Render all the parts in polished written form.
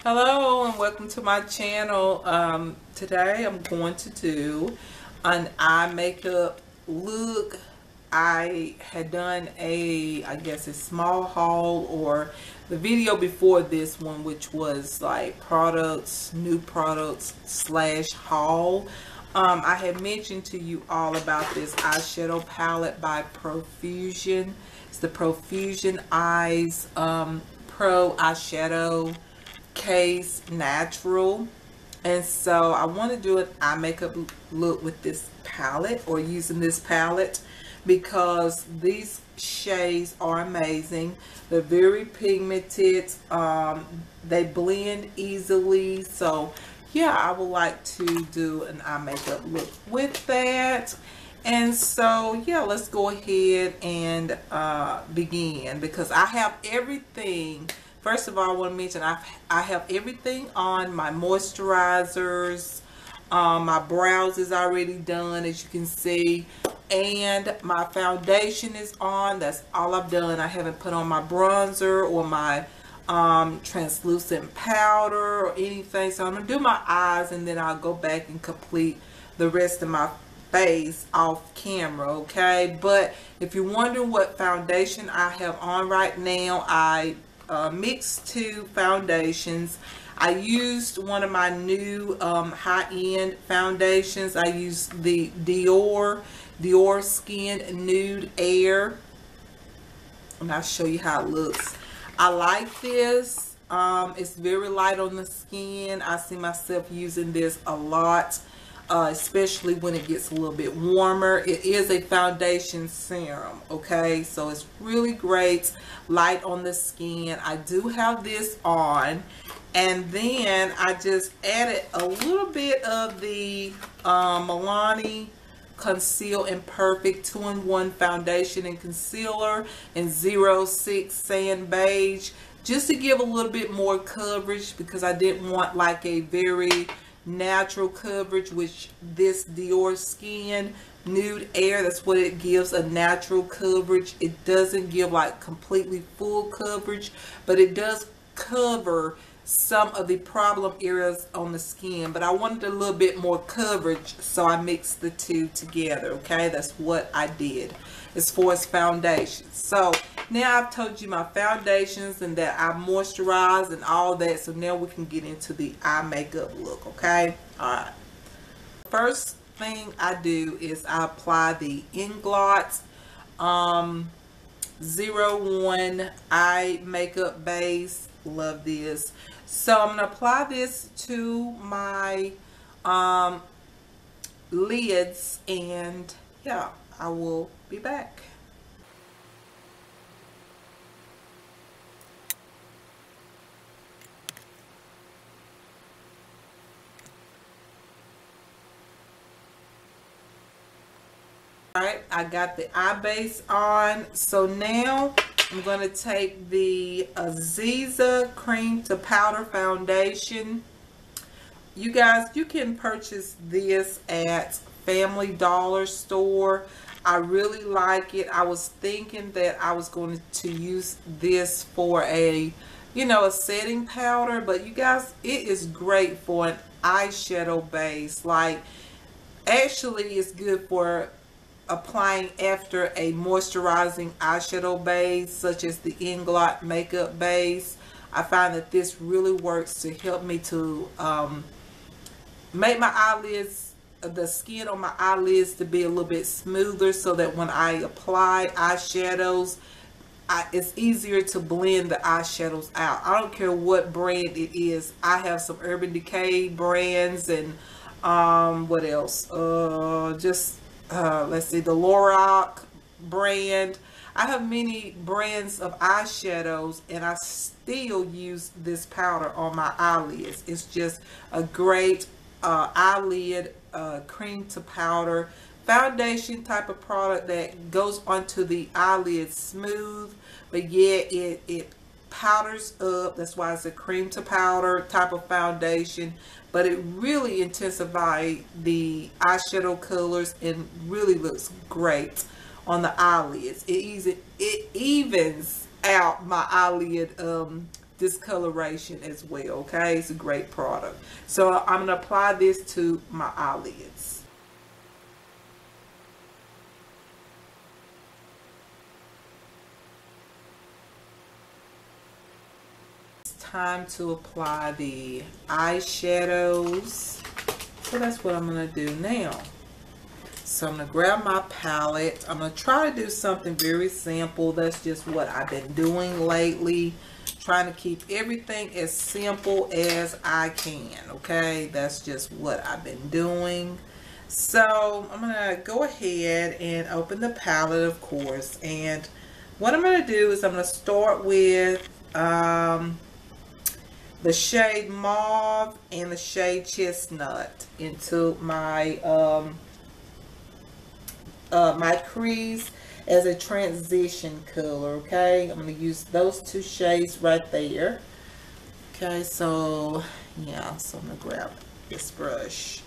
Hello and welcome to my channel. Today I'm going to do an eye makeup look. I had done I guess a small haul, or the video before this one, which was like new products slash haul. I had mentioned to you all about this eyeshadow palette by Profusion. It's the Profusion Eyes Pro Eyeshadow Case Natural, and so I want to do an eye makeup look with this palette, or using this palette, because these shades are amazing. They're very pigmented, they blend easily, so yeah, I would like to do an eye makeup look with that. And so yeah, let's go ahead and begin, because I have everything. First of all, I want to mention I have everything on. My moisturizers, my brows is already done, as you can see, and my foundation is on. That's all I've done. I haven't put on my bronzer or my translucent powder or anything. So I'm gonna do my eyes, and then I'll go back and complete the rest of my face off camera, okay? But if you're wondering what foundation I have on right now, I mixed two foundations. I used one of my new high-end foundations. I used the Dior Skin Nude Air, and I'll show you how it looks. I like this. It's very light on the skin. I see myself using this a lot, especially when it gets a little bit warmer. It is a foundation serum, okay? So it's really great, light on the skin. I do have this on, and then I just added a little bit of the Milani Conceal and Perfect 2-in-1 foundation and concealer in 06 Sand Beige, just to give a little bit more coverage, because I didn't want like a very natural coverage, which this Dior Skin Nude Air, that's what it gives, a natural coverage. It doesn't give like completely full coverage, but it does cover some of the problem areas on the skin. But I wanted a little bit more coverage, so I mixed the two together, okay? That's what I did as far as foundations. So now I've told you my foundations and that I moisturize and all that, so now we can get into the eye makeup look, okay? Alright. First thing I do is I apply the Inglot 01 eye makeup base. Love this. So I'm going to apply this to my lids, and yeah, I will be back. Alright, I got the eye base on. So now I'm going to take the Aziza Cream to Powder Foundation. You guys, you can purchase this at Family Dollar Store. I really like it. I was thinking that I was going to use this for a setting powder, but you guys, it is great for an eyeshadow base. Like, actually, it's good for applying after a moisturizing eyeshadow base, such as the Inglot makeup base. I find that this really works to help me to make my eyelids, the skin on my eyelids, to be a little bit smoother, so that when I apply eyeshadows, it's easier to blend the eyeshadows out. I don't care what brand it is. I have some Urban Decay brands, and what else? Let's see, the Lorac brand. I have many brands of eyeshadows, and I still use this powder on my eyelids. It's just a great eyelid cream to powder foundation type of product that goes onto the eyelid smooth, but yet it powders up. That's why it's a cream to powder type of foundation, but it really intensifies the eyeshadow colors and really looks great on the eyelids. It evens out my eyelid discoloration as well. Okay, it's a great product. So I'm going to apply this to my eyelids. It's time to apply the eyeshadows. So that's what I'm going to do now. So I'm going to grab my palette. I'm going to try to do something very simple. That's just what I've been doing lately. Trying to keep everything as simple as I can. Okay, that's just what I've been doing. So I'm going to go ahead and open the palette, of course. And what I'm going to do is I'm going to start with the shade Mauve and the shade Chestnut into my my crease as a transition color. Okay, I'm going to use those two shades right there. Okay, so yeah, so I'm going to grab this brush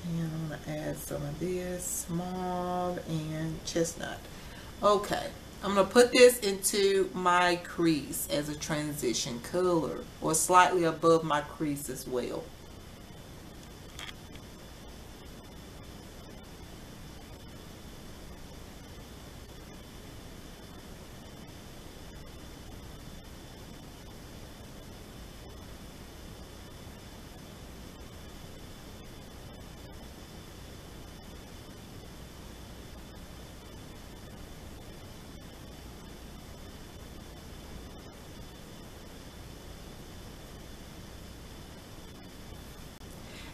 and I'm going to add some of this Mauve and Chestnut. Okay, I'm going to put this into my crease as a transition color, or slightly above my crease as well.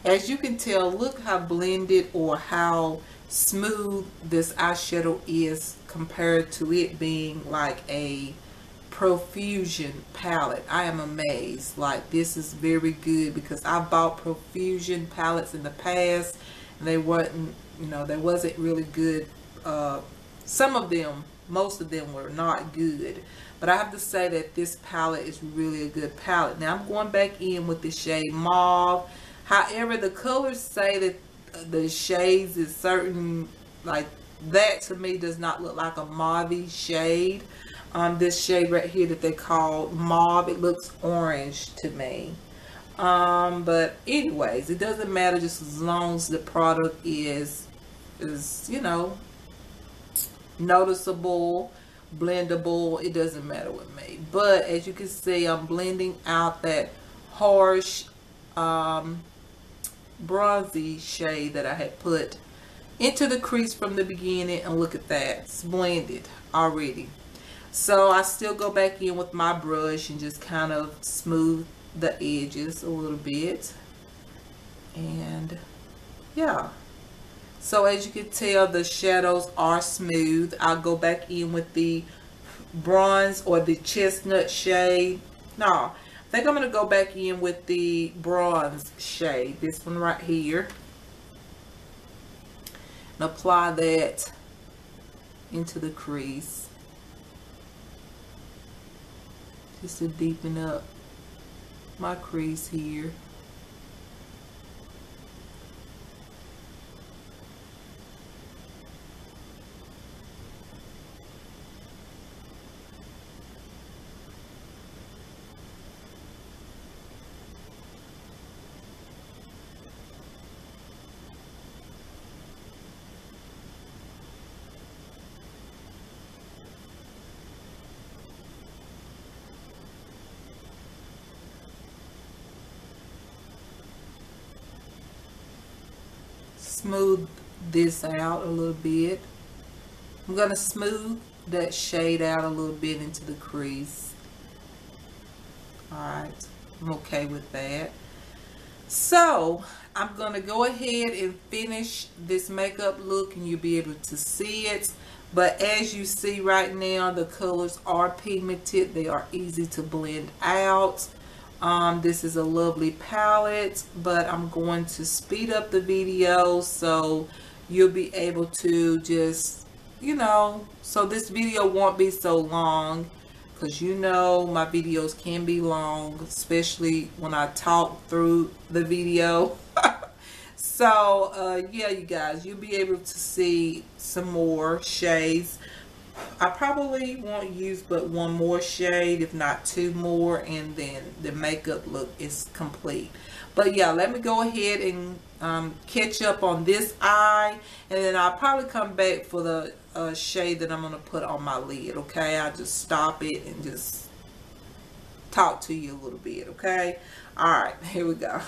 As you can tell, look how blended or how smooth this eyeshadow is compared to it being like a Profusion palette. I am amazed. Like, this is very good because I bought Profusion palettes in the past and they wasn't, you know, they wasn't really good. Some of them, most of them were not good. But I have to say that this palette is really a good palette. Now I'm going back in with the shade Mauve. However, the colors say that the shades is certain, like that to me does not look like a mauve shade. This shade right here that they call Mauve, it looks orange to me. But anyways, it doesn't matter just as long as the product is you know, noticeable, blendable. It doesn't matter with me. But as you can see, I'm blending out that harsh bronzy shade that I had put into the crease from the beginning, and look at that, it's blended already. So I still go back in with my brush and just kind of smooth the edges a little bit, and yeah, so as you can tell, the shadows are smooth. I'll go back in with the bronze or the chestnut shade. No, I think I'm going to go back in with the bronze shade, this one right here, and apply that into the crease just to deepen up my crease here. Smooth this out a little bit. I'm going to smooth that shade out a little bit into the crease. Alright, I'm okay with that. So I'm going to go ahead and finish this makeup look and you'll be able to see it. But as you see right now, the colors are pigmented. They are easy to blend out. This is a lovely palette, but I'm going to speed up the video so you'll be able to just, you know, so this video won't be so long, because you know my videos can be long, especially when I talk through the video. So yeah, you guys, you'll be able to see some more shades. I probably won't use but one more shade, if not two more, and then the makeup look is complete. But yeah, let me go ahead and catch up on this eye, and then I'll probably come back for the shade that I'm going to put on my lid, okay? I'll just stop it and just talk to you a little bit, okay? All right, here we go.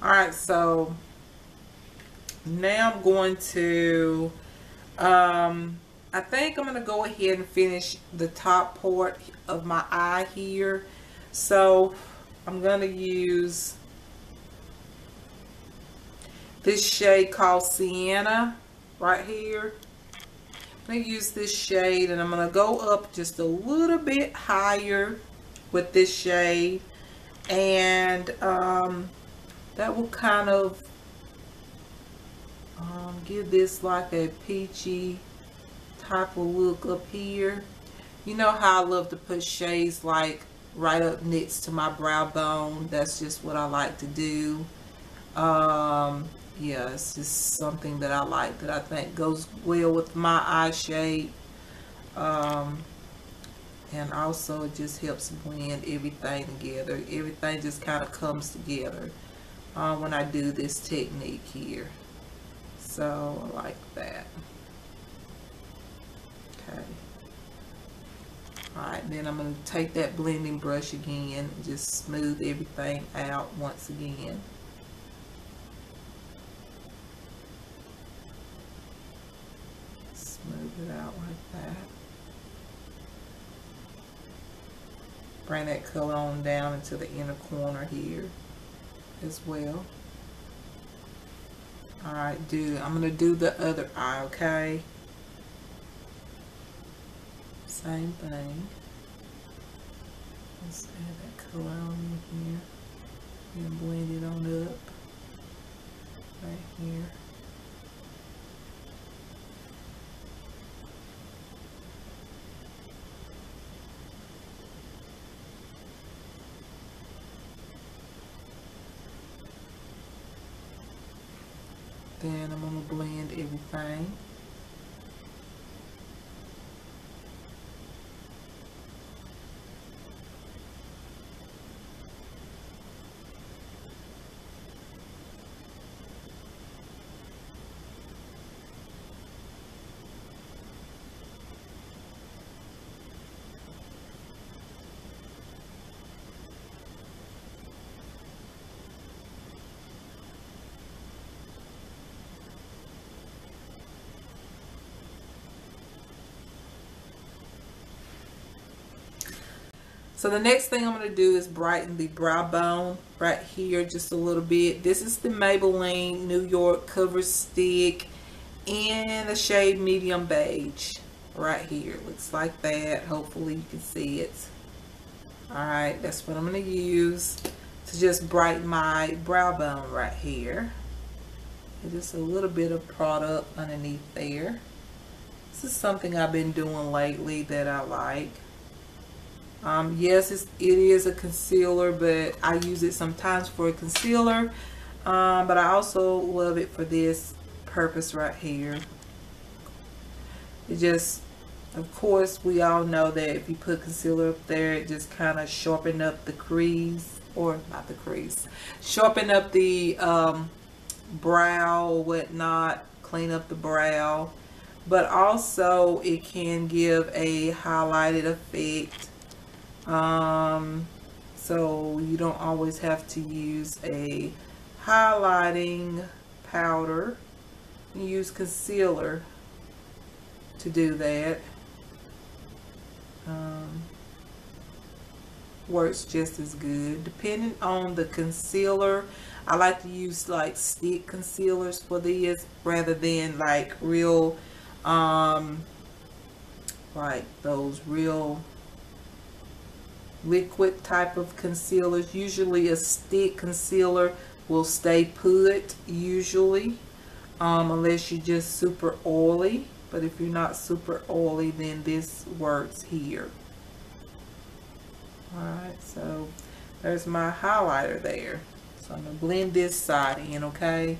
All right, so now I'm going to I think I'm going to go ahead and finish the top part of my eye here. So I'm going to use this shade called Sienna right here. I'm going to use this shade, and I'm going to go up just a little bit higher with this shade, and that will kind of give this like a peachy type of look up here. You know how I love to put shades like right up next to my brow bone. That's just what I like to do. Yeah, it's just something that I like, that I think goes well with my eye shade. And also it just helps blend everything together. Everything just kind of comes together when I do this technique here. So I like that. Okay. Alright, then I'm going to take that blending brush again and just smooth everything out once again. Smooth it out like that. Bring that color on down into the inner corner here as well. Alright, I'm going to do the other eye, okay? Same thing. Let's add that color on in here and blend it on up right here. Then I'm going to blend everything. So the next thing I'm going to do is brighten the brow bone right here just a little bit. This is the Maybelline New York Cover Stick in the shade medium beige right here. Looks like that. Hopefully you can see it. Alright, that's what I'm going to use to just brighten my brow bone right here. And just a little bit of product underneath there. This is something I've been doing lately that I like. Yes, it is a concealer, but I use it sometimes for a concealer. But I also love it for this purpose right here. It just, of course, we all know that if you put concealer up there, it just kind of sharpen up the crease, or not the crease, sharpen up the brow or whatnot, clean up the brow. But also it can give a highlighted effect. So you don't always have to use a highlighting powder. You use concealer to do that. Works just as good depending on the concealer. I like to use like stick concealers for this rather than like real like those real liquid type of concealers. Usually a stick concealer will stay put usually, unless you're just super oily. But if you're not super oily, then this works here. Alright, so there's my highlighter there. So I'm going to blend this side in, okay?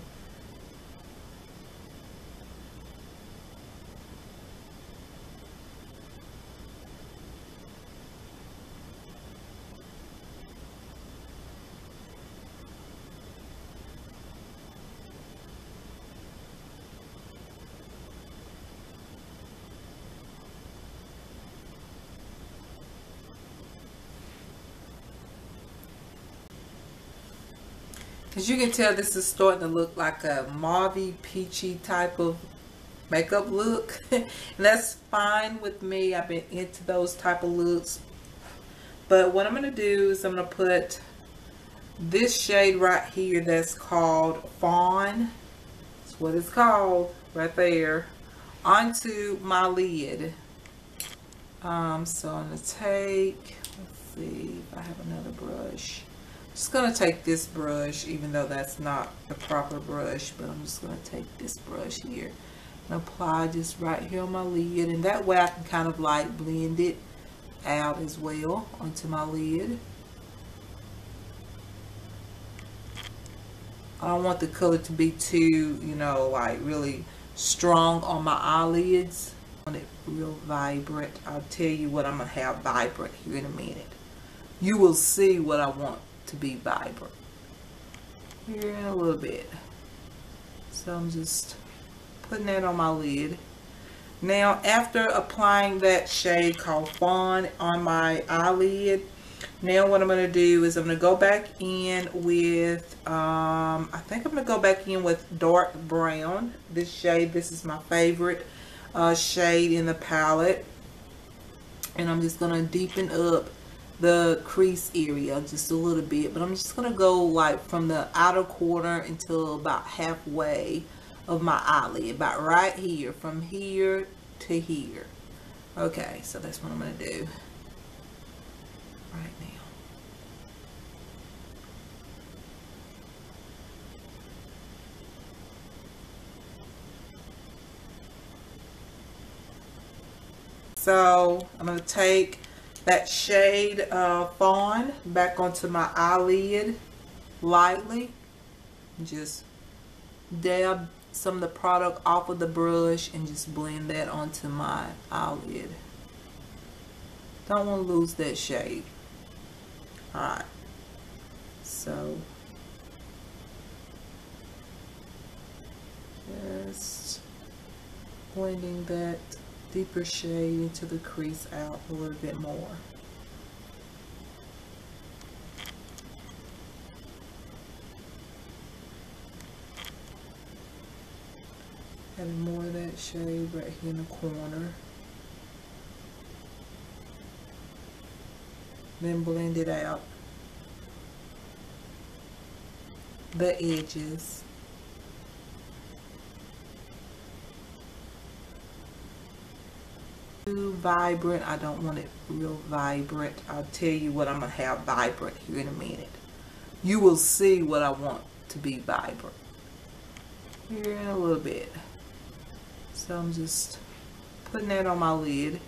As you can tell, this is starting to look like a mauvey, peachy type of makeup look. And that's fine with me. I've been into those type of looks. But what I'm going to do is I'm going to put this shade right here that's called Fawn. That's what it's called right there. Onto my lid. So I'm going to take, let's see if I have another brush. Just going to take this brush, even though that's not the proper brush, but I'm just going to take this brush here and apply this right here on my lid, and that way I can kind of like blend it out as well onto my lid. I don't want the color to be too, you know, like really strong on my eyelids. I want it real vibrant. I'll tell you what I'm going to have vibrant here in a minute. You will see what I want to be vibrant here in a little bit. So I'm just putting that on my lid. Now after applying that shade called Fawn on my eyelid, now what I'm going to do is I'm going to go back in with I think I'm going to go back in with dark brown. This shade, this is my favorite shade in the palette, and I'm just going to deepen up the crease area just a little bit, but I'm just gonna go like from the outer corner until about halfway of my eyelid, about right here, from here to here. Okay, so that's what I'm gonna do right now. So I'm gonna take that shade Fawn back onto my eyelid lightly. Just dab some of the product off of the brush and just blend that onto my eyelid. Don't want to lose that shade. Alright, so just blending that deeper shade into the crease out a little bit more. Adding more of that shade right here in the corner. Then blend it out. The edges. Too vibrant. I don't want it real vibrant. I'll tell you what I'm going to have vibrant here in a minute. You will see what I want to be vibrant here in a little bit. So I'm just putting that on my lid.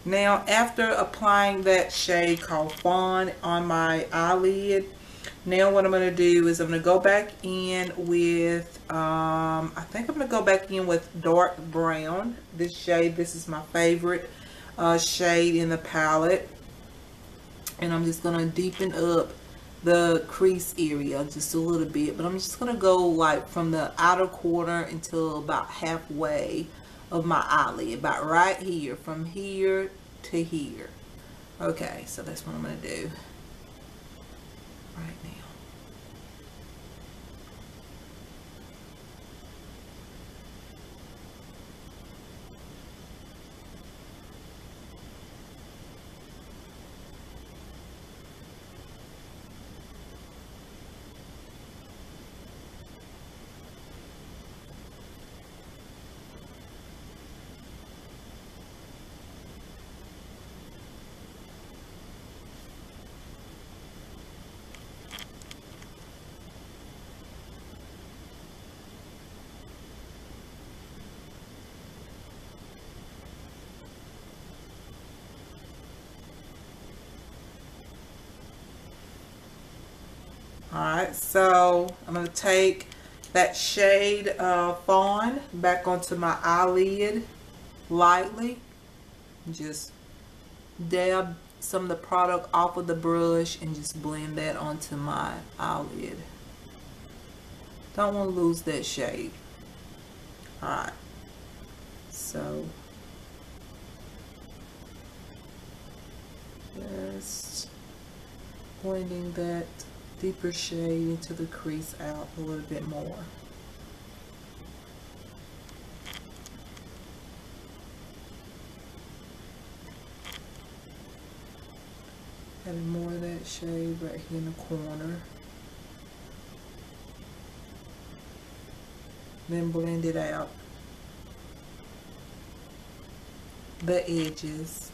Now after applying that shade called Fawn on my eyelid, now what I'm going to do is I'm going to go back in with, I think I'm going to go back in with dark brown. This shade, this is my favorite shade in the palette. And I'm just going to deepen up the crease area just a little bit. But I'm just going to go like from the outer corner until about halfway of my eyelid. About right here, from here to here. Okay, so that's what I'm going to do right now. Alright, so I'm going to take that shade of Fawn back onto my eyelid lightly. Just dab some of the product off of the brush and just blend that onto my eyelid. Don't want to lose that shade. Alright, so just blending that deeper shade into the crease out a little bit more. Adding more of that shade right here in the corner. Then blend it out. The edges.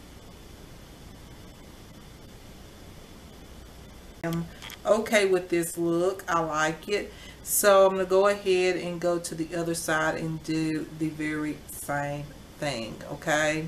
I'm okay with this look. I like it. So I'm going to go ahead and go to the other side and do the very same thing. Okay.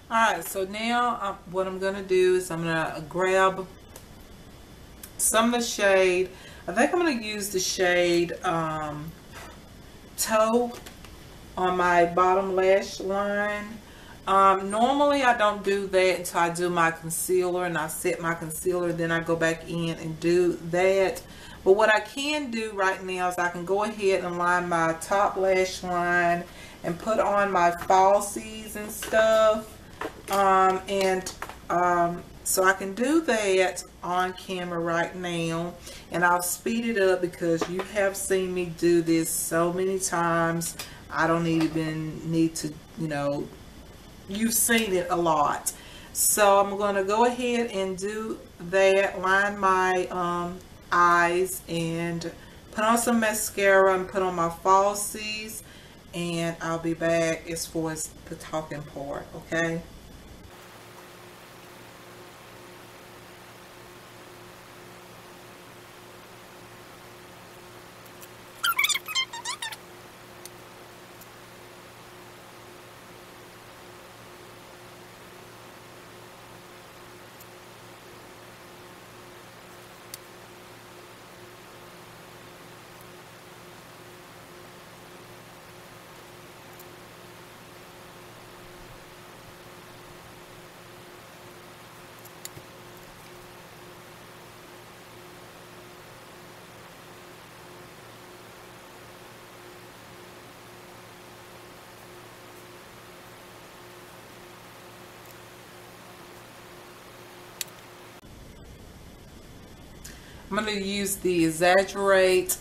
Alright, so now what I'm going to do is I'm going to grab some of the shade. I think I'm going to use the shade Toe on my bottom lash line. Normally I don't do that until I do my concealer, and I set my concealer, then I go back in and do that. But what I can do right now is I can go ahead and line my top lash line and put on my falsies and stuff. So I can do that on camera right now, and I'll speed it up because you have seen me do this so many times. I don't even need to, you know, you've seen it a lot. So I'm going to go ahead and do that, line my eyes, and put on some mascara and put on my falsies, and I'll be back as far as the talking part, okay? I'm going to use the Exaggerate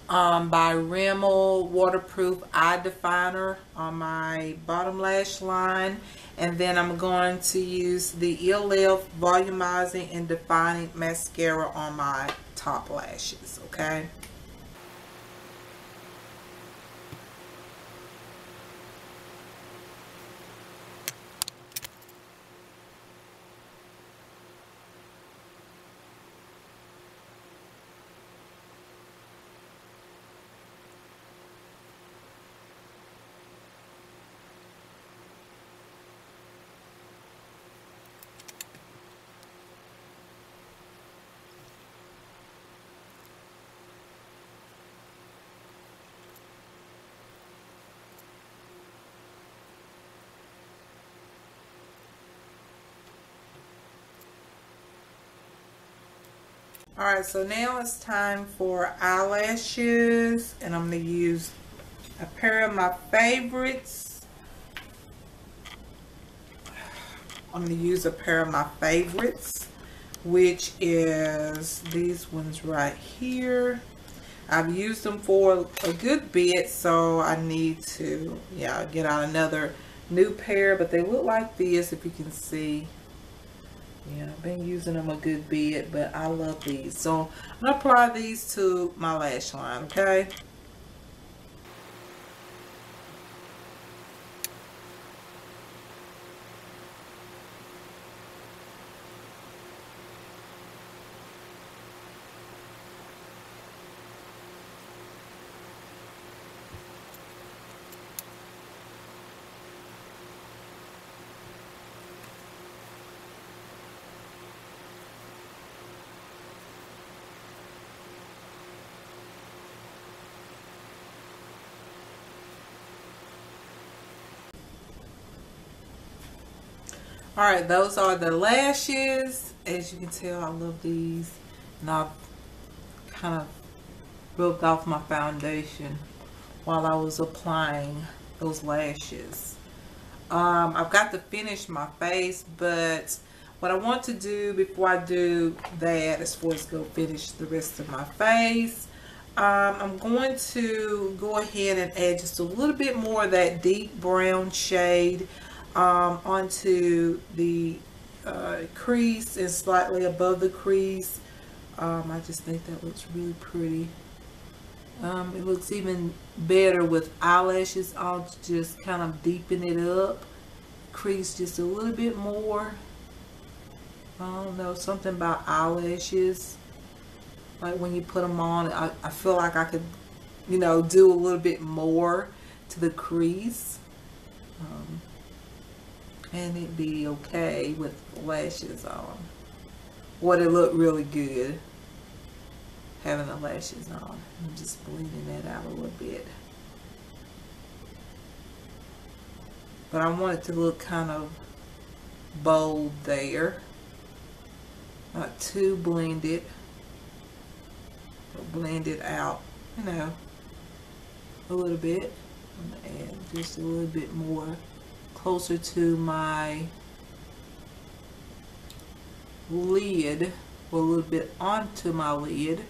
by Rimmel Waterproof Eye Definer on my bottom lash line. And then I'm going to use the ELF Volumizing and Defining Mascara on my top lashes, okay? Alright, so now it's time for eyelashes, and I'm going to use a pair of my favorites. I'm going to use a pair of my favorites, which is these ones right here. I've used them for a good bit, so I need to, get out another new pair, but they look like this, if you can see. Yeah, I've been using them a good bit, but I love these. So I'm gonna apply these to my lash line, okay? All right, those are the lashes. As you can tell, I love these. And I've kind of rubbed off my foundation while I was applying those lashes. I've got to finish my face, but what I want to do before I do that, as far as go finish the rest of my face, I'm going to go ahead and add just a little bit more of that deep brown shade onto the crease and slightly above the crease. I just think that looks really pretty. It looks even better with eyelashes on, to just kind of deepen it up, crease just a little bit more. I don't know, something about eyelashes, like when you put them on, I feel like I could, you know, do a little bit more to the crease, and it'd be okay with lashes on. Would it look really good having the lashes on? I'm just blending that out a little bit. But I want it to look kind of bold there. Not too blended, but blend it out, you know, a little bit. I'm gonna add just a little bit more closer to my lid, or a little bit onto my lid.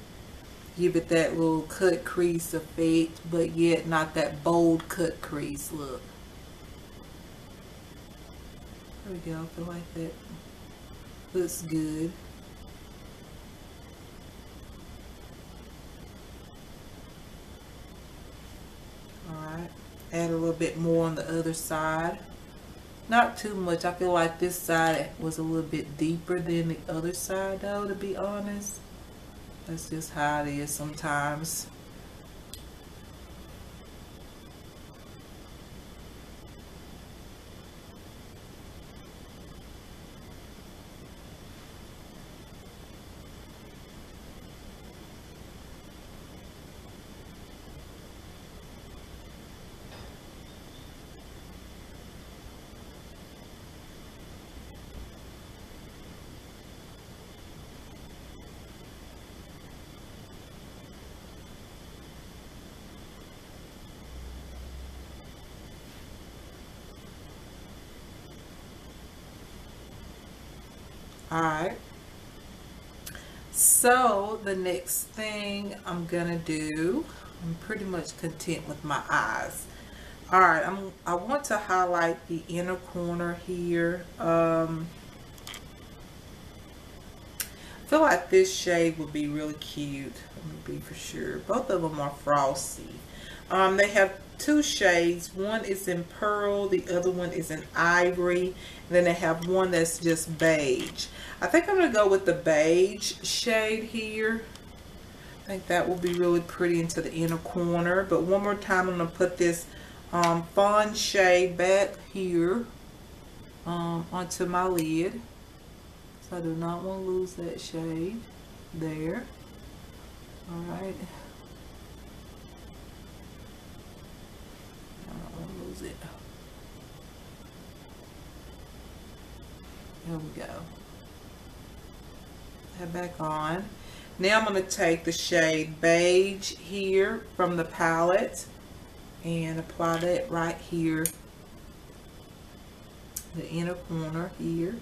Give it that little cut crease effect, but yet not that bold cut crease look. There we go. I feel like that looks good. Alright, add a little bit more on the other side. Not too much. I feel like this side was a little bit deeper than the other side though, to be honest. That's just how it is sometimes. Alright, so the next thing I'm gonna do, I'm pretty much content with my eyes. Alright, I want to highlight the inner corner here. I feel like this shade would be really cute. Let me be for sure. Both of them are frosty. They have two shades. One is in pearl, the other one is in ivory, and then they have one that's just beige. I think I'm going to go with the beige shade here. I think that will be really pretty into the inner corner. But one more time, I'm going to put this fawn shade back here onto my lid. So I do not want to lose that shade there. Alright. It. There we go. That back on. Now I'm going to take the shade beige here from the palette and apply that right here, the inner corner here,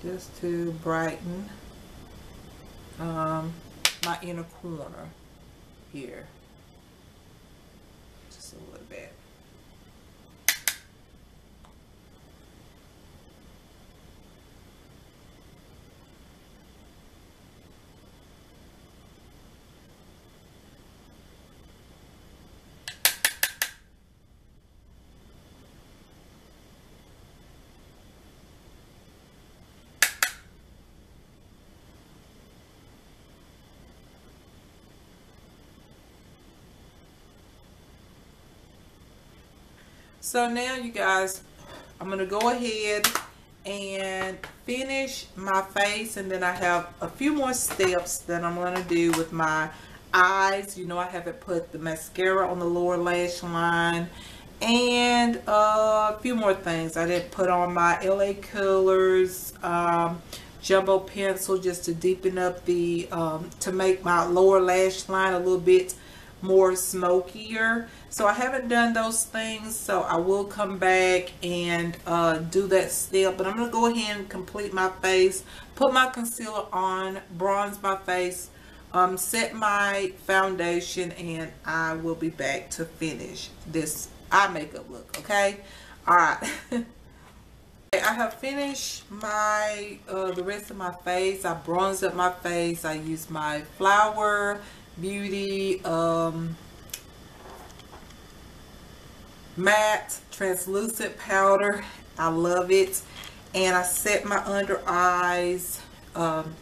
just to brighten my inner corner here. A little bit. So now you guys, I'm going to go ahead and finish my face, and then I have a few more steps that I'm going to do with my eyes. You know, I haven't put the mascara on the lower lash line, and a few more things. I didn't put on my LA Colors jumbo pencil just to deepen up the to make my lower lash line a little bit more smokier. So I haven't done those things, so I will come back and do that step. But I'm going to go ahead and complete my face, put my concealer on, bronze my face, set my foundation, and I will be back to finish this eye makeup look. Okay, alright. I have finished my the rest of my face. I bronzed up my face. I used my Flower Beauty matte translucent powder. I love it. And I set my under eyes,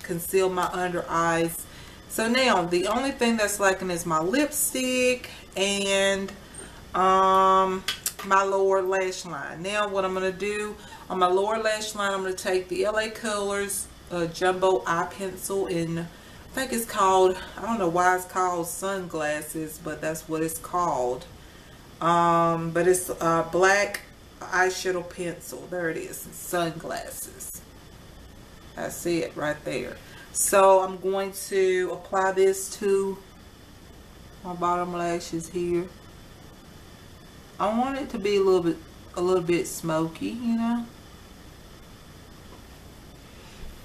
conceal my under eyes. So now the only thing that's lacking is my lipstick and my lower lash line. Now what I'm going to do on my lower lash line, I'm going to take the LA Colors jumbo eye pencil, and I think it's called, I don't know why it's called Sunglasses, but that's what it's called. But it's black eyeshadow pencil. There it is, Sunglasses. That's it right there. So I'm going to apply this to my bottom lashes here. I want it to be a little bit smoky, you know.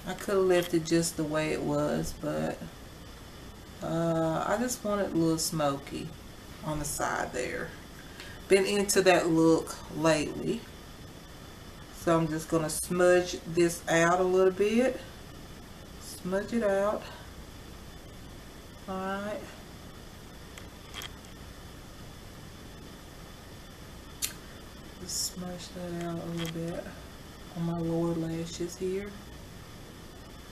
I could have left it just the way it was, but I just want it a little smoky on the side there. Been into that look lately, so I'm just gonna smudge this out a little bit. Smudge it out. Alright. Just smudge that out a little bit on my lower lashes here.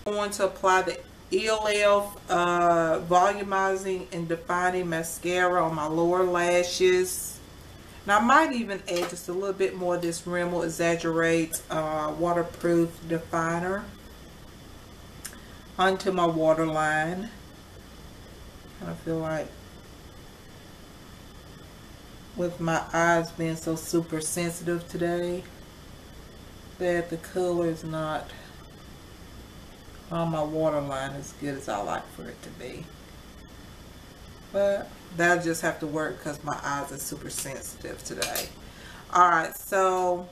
I'm going to apply the ELF volumizing and defining mascara on my lower lashes. Now I might even add just a little bit more of this Rimmel Exaggerate waterproof definer onto my waterline. I feel like with my eyes being so super sensitive today that the color is not on my waterline as good as I like for it to be. But that'll just have to work because my eyes are super sensitive today. Alright, so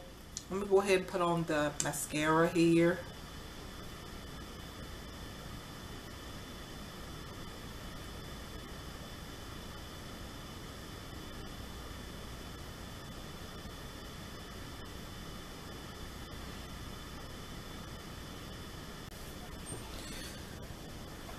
let me go ahead and put on the mascara here.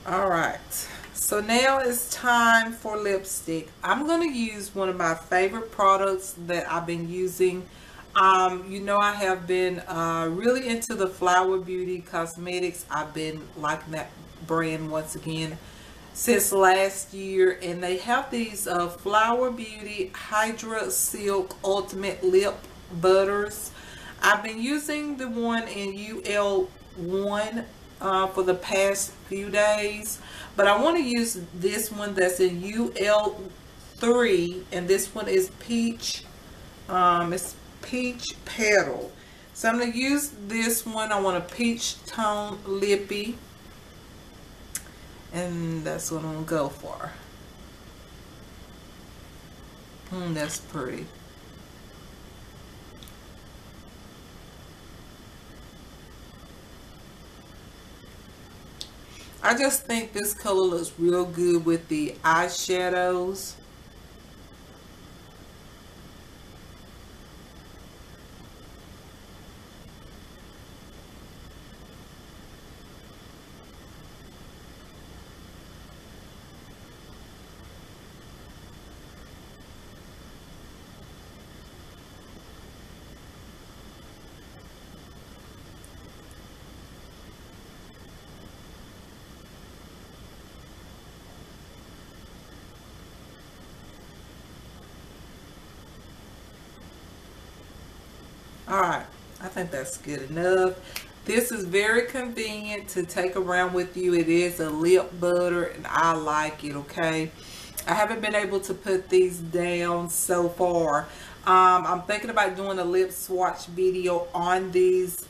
Alright, so now it's time for lipstick. I'm going to use one of my favorite products that I've been using. You know, I have been really into the Flower Beauty cosmetics. I've been liking that brand once again since last year. And they have these Flower Beauty Hydra Silk Ultimate Lip Butters. I've been using the one in UL1 for the past few days, but I want to use this one that's in UL3, and this one is peach. It's peach petal. So I'm going to use this one. I want a peach tone lippy, and that's what I'm going to go for. That's pretty. I just think this color looks real good with the eyeshadows. All right, I think that's good enough. This is very convenient to take around with you. It is a lip butter and I like it, okay? I haven't been able to put these down so far. I'm thinking about doing a lip swatch video on these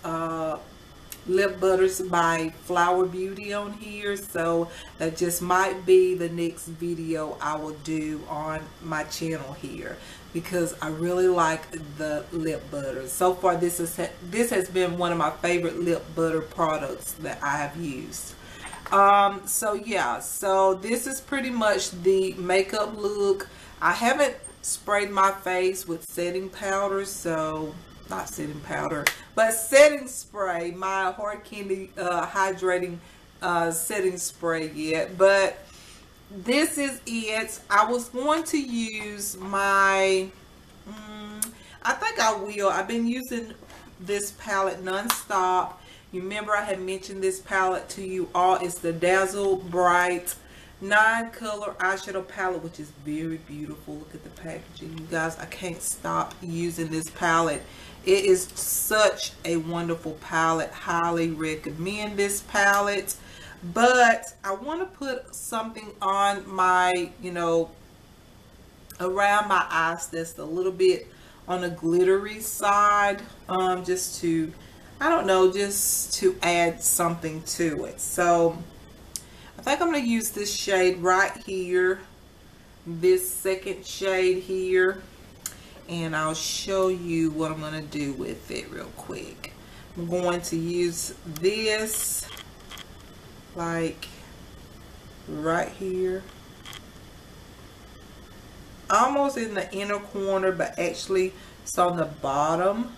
lip butters by Flower Beauty on here, so that just might be the next video I will do on my channel here, because I really like the lip butters. So far this has been one of my favorite lip butter products that I have used. So yeah, so this is pretty much the makeup look. I haven't sprayed my face with setting powder, so not setting powder, but setting spray, my Hard Candy hydrating setting spray yet. But this is it. I was going to use my, I think I will. I've been using this palette non-stop. You remember I had mentioned this palette to you all. It's the Dazzle Bright 9-color eyeshadow palette, which is very beautiful. Look at the packaging, you guys. I can't stop using this palette. It is such a wonderful palette. Highly recommend this palette. But I want to put something on my, you know, around my eyes that's a little bit on the glittery side, just to, I don't know, just to add something to it. So I think I'm going to use this shade right here, this second shade here, and I'll show you what I'm going to do with it real quick. I'm going to use this like right here, almost in the inner corner, but actually it's on the bottom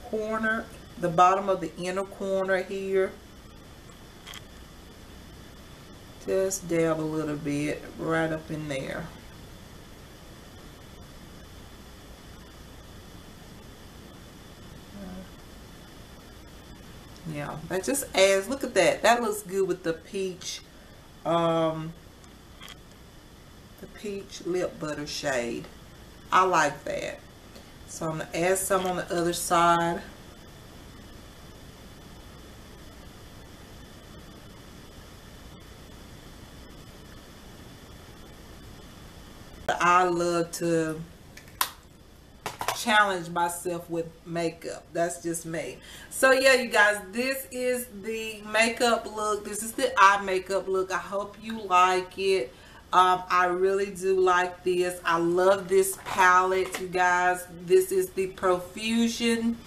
corner, the bottom of the inner corner here. Just dab a little bit right up in there. Yeah, that just adds, look at that. That looks good with the peach lip butter shade. I like that. So I'm going to add some on the other side. I love to challenge myself with makeup. That's just me. So yeah, you guys, this is the makeup look. This is the eye makeup look. I hope you like it. I really do like this. I love this palette, you guys. This is the Profusion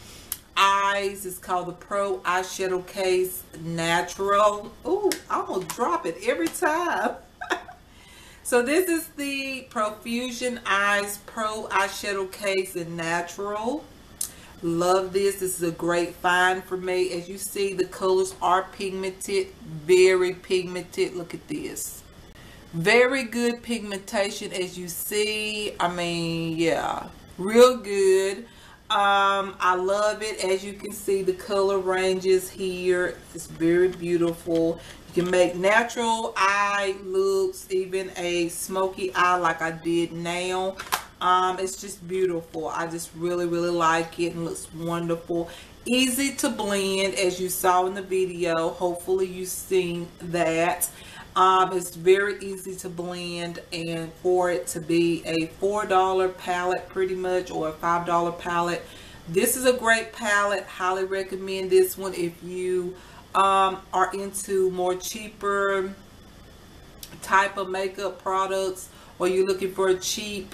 Eyes. It's called the Pro Eyeshadow Case Natural. Ooh, I'm gonna drop it every time. So this is the Profusion Eyes Pro Eyeshadow Case in Natural. Love this. This is a great find for me. As you see, the colors are pigmented, very pigmented. Look at this. Very good pigmentation, as you see. I mean, yeah, real good. I love it. As you can see, the color ranges here. It's very beautiful. You can make natural eye looks, even a smoky eye like I did now. It's just beautiful. I just really like it and looks wonderful. Easy to blend, as you saw in the video. Hopefully you've seen that. It's very easy to blend, and for it to be a $4 palette pretty much, or a $5 palette, this is a great palette. Highly recommend this one if you are into more cheaper type of makeup products, or you're looking for a cheap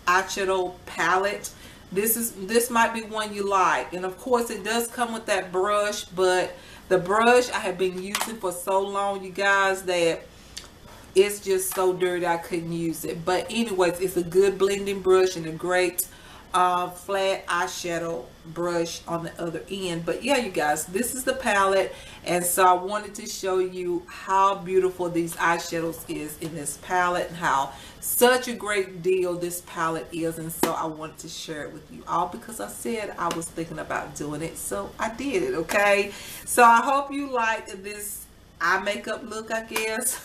eyeshadow palette. This might be one you like. And of course it does come with that brush, but the brush I have been using for so long, you guys, that it's just so dirty I couldn't use it. But anyways, it's a good blending brush and a great flat eyeshadow brush on the other end. But yeah, you guys, this is the palette, and so I wanted to show you how beautiful these eyeshadows is in this palette, and how such a great deal this palette is. And so I wanted to share it with you all, because I said I was thinking about doing it, so I did it. Okay, so I hope you like this eye makeup look, I guess.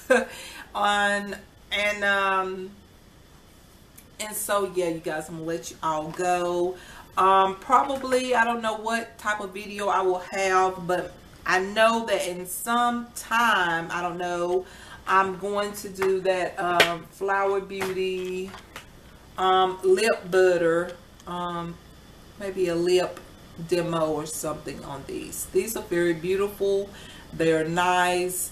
And so yeah, you guys, I'm gonna let you all go. Probably, I don't know what type of video I will have, but I know that in some time, I don't know, I'm going to do that Flower Beauty lip butter, maybe a lip demo or something on these. These are very beautiful. They're nice.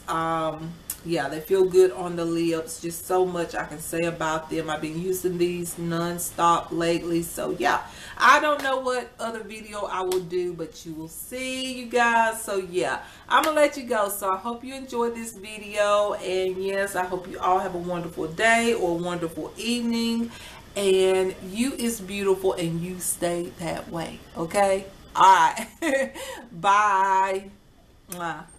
Yeah, they feel good on the lips. Just so much I can say about them. I've been using these non-stop lately. So yeah, I don't know what other video I will do, but you will see, you guys. So yeah, I'm gonna let you go. So I hope you enjoyed this video, and yes, I hope you all have a wonderful day or wonderful evening, and you is beautiful and you stay that way. Okay, all right. Bye. Mwah.